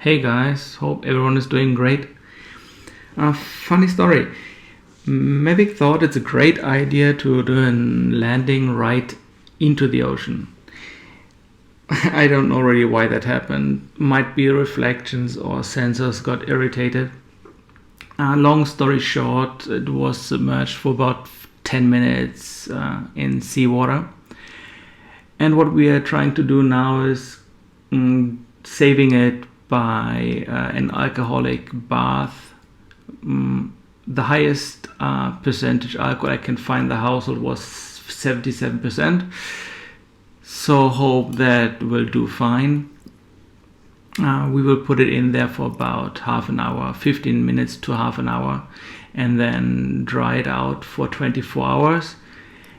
Hey guys, hope everyone is doing great. Funny story. Mavic thought it's a great idea to do a landing right into the ocean. I don't know really why that happened. Might be reflections or sensors got irritated. Long story short, it was submerged for about 10 minutes in seawater. And what we are trying to do now is saving it by an alcoholic bath. The highest percentage alcohol I can find in the household was 77%. So hope that will do fine. We will put it in there for about half an hour, 15 minutes to half an hour, and then dry it out for 24 hours.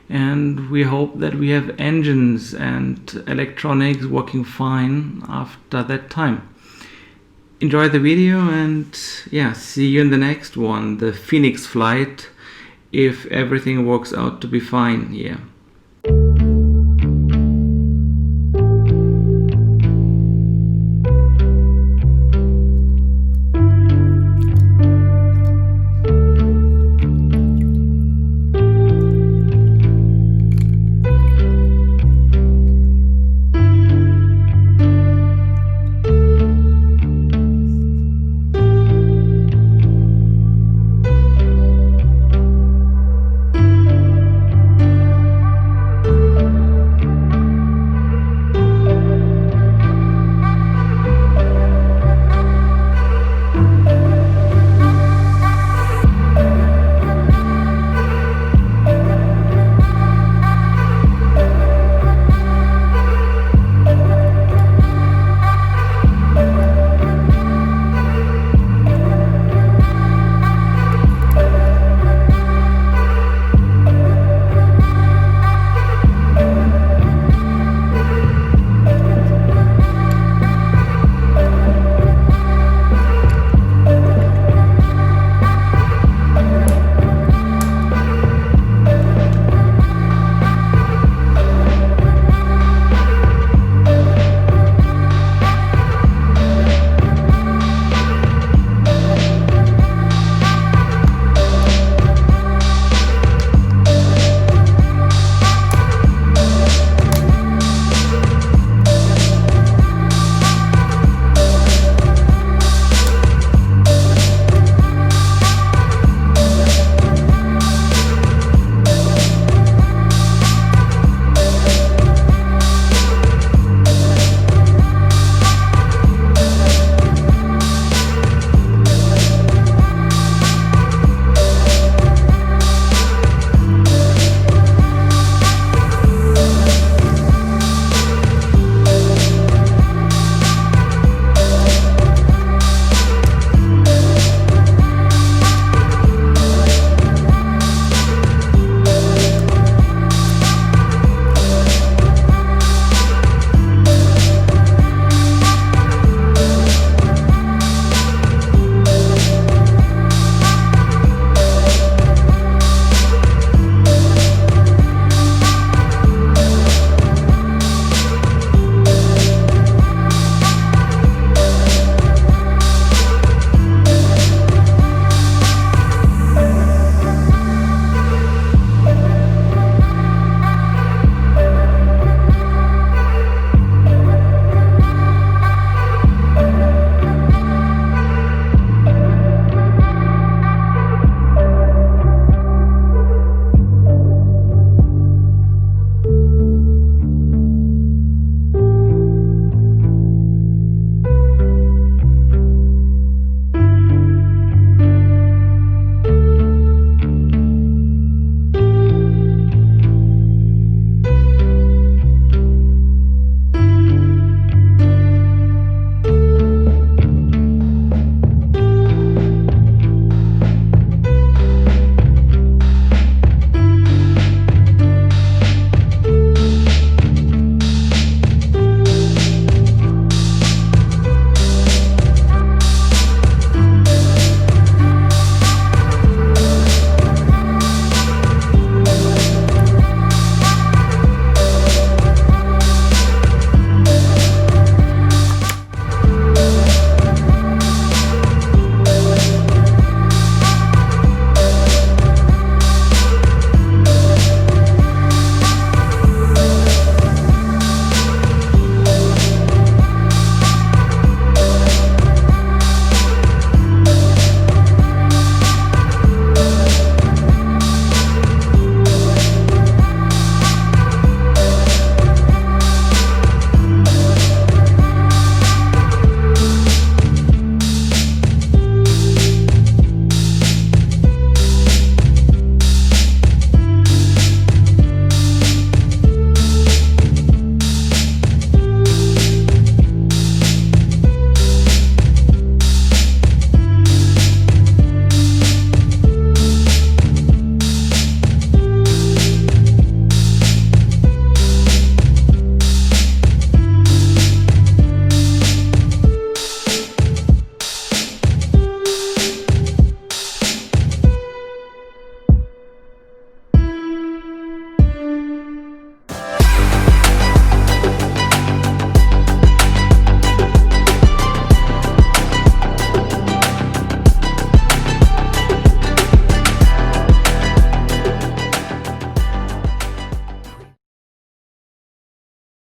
And we hope that we have engines and electronics working fine after that time. Enjoy the video and yeah, see you in the next one, the Phoenix flight, if everything works out to be fine here.